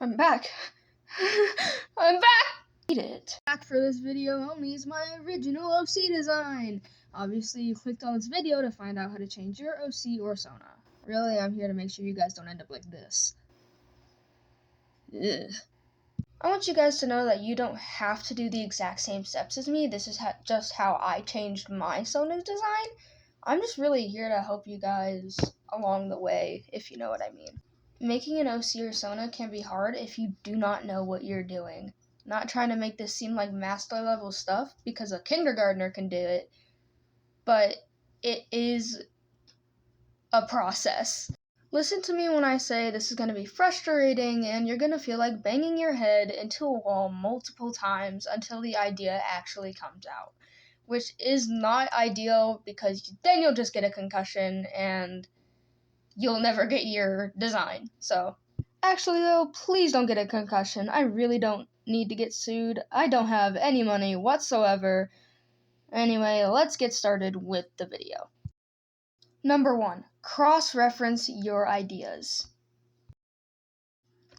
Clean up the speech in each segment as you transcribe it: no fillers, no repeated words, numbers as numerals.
I'm back. I'm back! Back for this video only is my original OC design. Obviously, you clicked on this video to find out how to change your OC or Sona. Really, I'm here to make sure you guys don't end up like this. Ugh. I want you guys to know that you don't have to do the exact same steps as me. This is just how I changed my Sona design. I'm just really here to help you guys along the way, if you know what I mean. Making an OC or Sona can be hard if you do not know what you're doing. Not trying to make this seem like master level stuff, because a kindergartner can do it, but it is a process. Listen to me when I say this is going to be frustrating and you're going to feel like banging your head into a wall multiple times until the idea actually comes out, which is not ideal because then you'll just get a concussion and you'll never get your design. So, actually though, please don't get a concussion. I really don't need to get sued. I don't have any money whatsoever. Anyway, let's get started with the video. Number 1, cross-reference your ideas.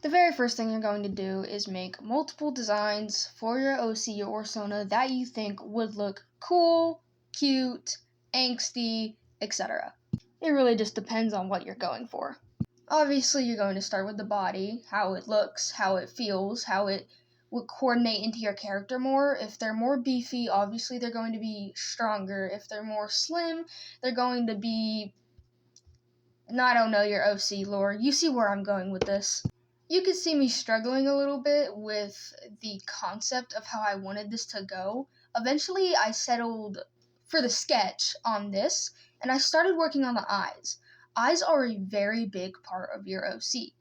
The very first thing you're going to do is make multiple designs for your OC or Sona that you think would look cool, cute, angsty, etc. It really just depends on what you're going for. Obviously, you're going to start with the body, how it looks, how it feels, how it would coordinate into your character more. If they're more beefy, obviously they're going to be stronger. If they're more slim, they're going to be... I don't know your OC lore. You see where I'm going with this. You could see me struggling a little bit with the concept of how I wanted this to go. Eventually, I settled for the sketch on this, and I started working on the eyes. Eyes are a very big part of your OC.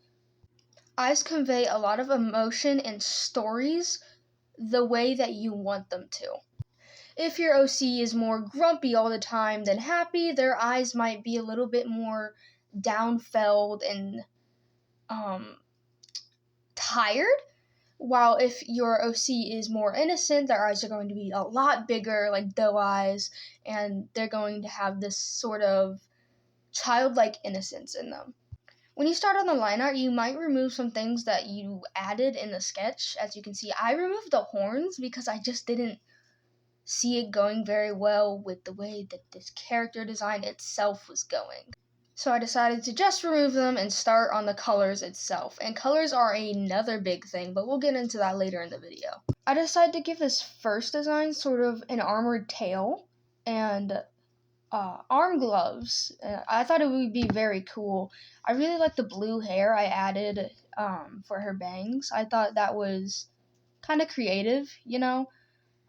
Eyes convey a lot of emotion and stories the way that you want them to. If your OC is more grumpy all the time than happy, their eyes might be a little bit more downfelled and tired. While if your OC is more innocent, their eyes are going to be a lot bigger, like doe eyes, and they're going to have this sort of childlike innocence in them. When you start on the line art, you might remove some things that you added in the sketch. As you can see, I removed the horns because I just didn't see it going very well with the way that this character design itself was going. So I decided to just remove them and start on the colors itself. And colors are another big thing, but we'll get into that later in the video. I decided to give this first design sort of an armored tail and arm gloves. I thought it would be very cool. I really like the blue hair I added for her bangs. I thought that was kind of creative, you know.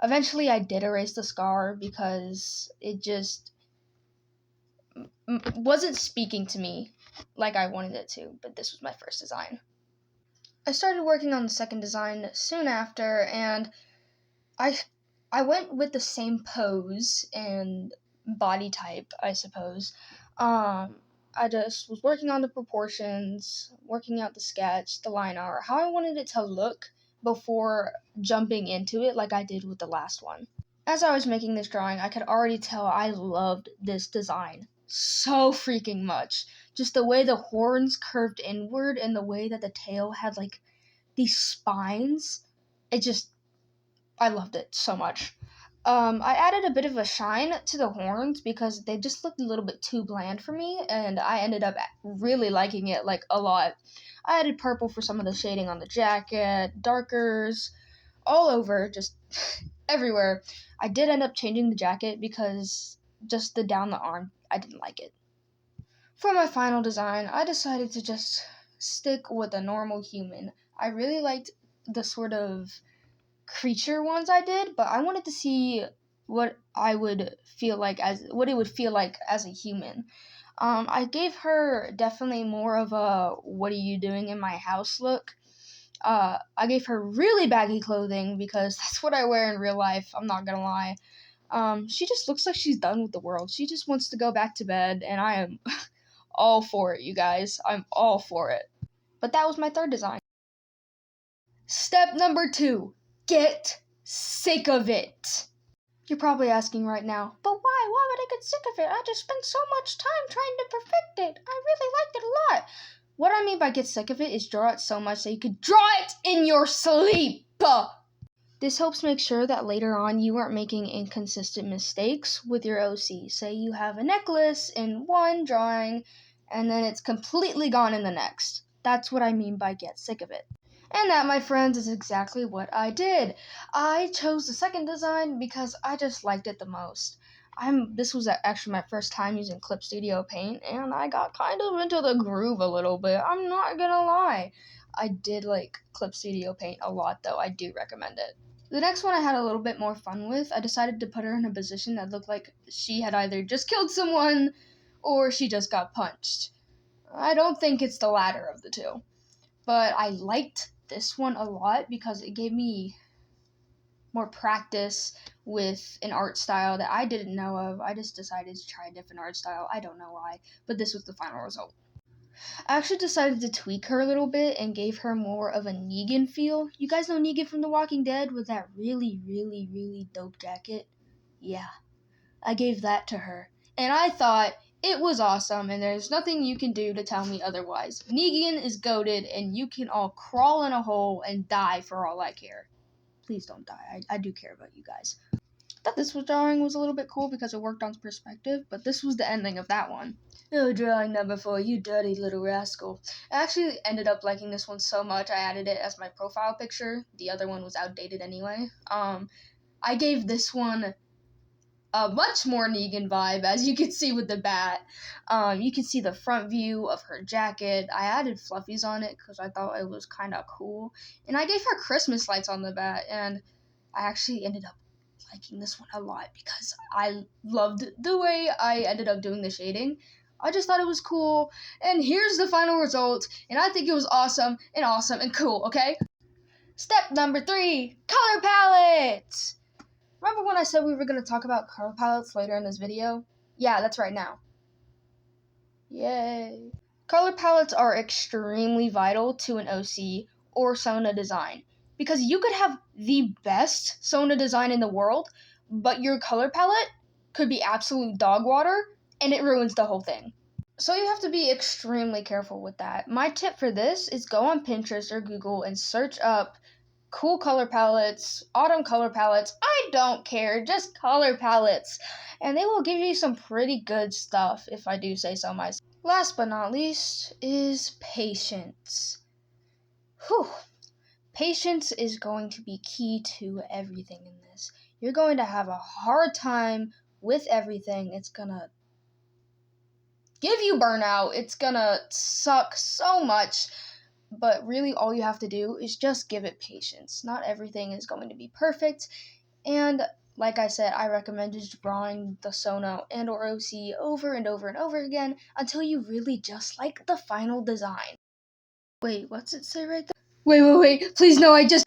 Eventually I did erase the scar because it just wasn't speaking to me like I wanted it to, but this was my first design. I started working on the second design soon after, and I went with the same pose and body type, I suppose. I just was working on the proportions, working out the sketch, the line art, how I wanted it to look before jumping into it like I did with the last one. As I was making this drawing, I could already tell I loved this design so freaking much. Just the way the horns curved inward and the way that the tail had like these spines. I loved it so much. I added a bit of a shine to the horns because they just looked a little bit too bland for me, and I ended up really liking it like a lot. I added purple for some of the shading on the jacket, darkers, all over, just everywhere. I did end up changing the jacket because just down the arm, I didn't like it. For my final design, I decided to just stick with a normal human. I really liked the sort of creature ones I did, but I wanted to see what it would feel like as a human. I gave her definitely more of a "what are you doing in my house" look. I gave her really baggy clothing because that's what I wear in real life, I'm not gonna lie. She just looks like she's done with the world. She just wants to go back to bed, and I am all for it, you guys. I'm all for it. But that was my third design. Step number 2. Get sick of it. You're probably asking right now, but why? Why would I get sick of it? I just spent so much time trying to perfect it. I really liked it a lot. What I mean by get sick of it is draw it so much that you could draw it in your sleep. This helps make sure that later on you aren't making inconsistent mistakes with your OC. Say you have a necklace in one drawing and then it's completely gone in the next. That's what I mean by get sick of it. And that, my friends, is exactly what I did. I chose the second design because I just liked it the most. This was actually my first time using Clip Studio Paint, and I got kind of into the groove a little bit. I'm not gonna lie. I did like Clip Studio Paint a lot, though. I do recommend it. The next one I had a little bit more fun with. I decided to put her in a position that looked like she had either just killed someone or she just got punched. I don't think it's the latter of the two. But I liked this one a lot because it gave me more practice with an art style that I didn't know of. I just decided to try a different art style. I don't know why, but this was the final result. I actually decided to tweak her a little bit and gave her more of a Negan feel. You guys know Negan from The Walking Dead with that really, really, really dope jacket? Yeah, I gave that to her. And I thought it was awesome, and there's nothing you can do to tell me otherwise. Negan is goated, and you can all crawl in a hole and die for all I care. Please don't die. I do care about you guys. I thought this drawing was a little bit cool because it worked on perspective, but this was the ending of that one. Oh, drawing number 4, you dirty little rascal. I actually ended up liking this one so much I added it as my profile picture. The other one was outdated anyway. I gave this one a much more Negan vibe, as you can see with the bat. You can see the front view of her jacket. I added fluffies on it because I thought it was kind of cool. And I gave her Christmas lights on the bat, and I actually ended up liking this one a lot because I loved the way I ended up doing the shading. I just thought it was cool, and here's the final result, and I think it was awesome and cool, okay? Step number 3, color palettes! Remember when I said we were going to talk about color palettes later in this video? Yeah, that's right now. Yay. Color palettes are extremely vital to an OC or Sona design because you could have the best Sona design in the world, but your color palette could be absolute dog water and it ruins the whole thing. So you have to be extremely careful with that. My tip for this is go on Pinterest or Google and search up cool color palettes, autumn color palettes. I don't care, just color palettes. And they will give you some pretty good stuff, if I do say so myself. Last but not least is patience. Whew. Patience is going to be key to everything in this. You're going to have a hard time with everything. It's gonna give you burnout. It's gonna suck so much. But really all you have to do is just give it patience. Not everything is going to be perfect. And like I said, I recommend just drawing the Sona and or OC over and over and over again until you really just like the final design. Wait, what's it say right there? Wait. Please no, I just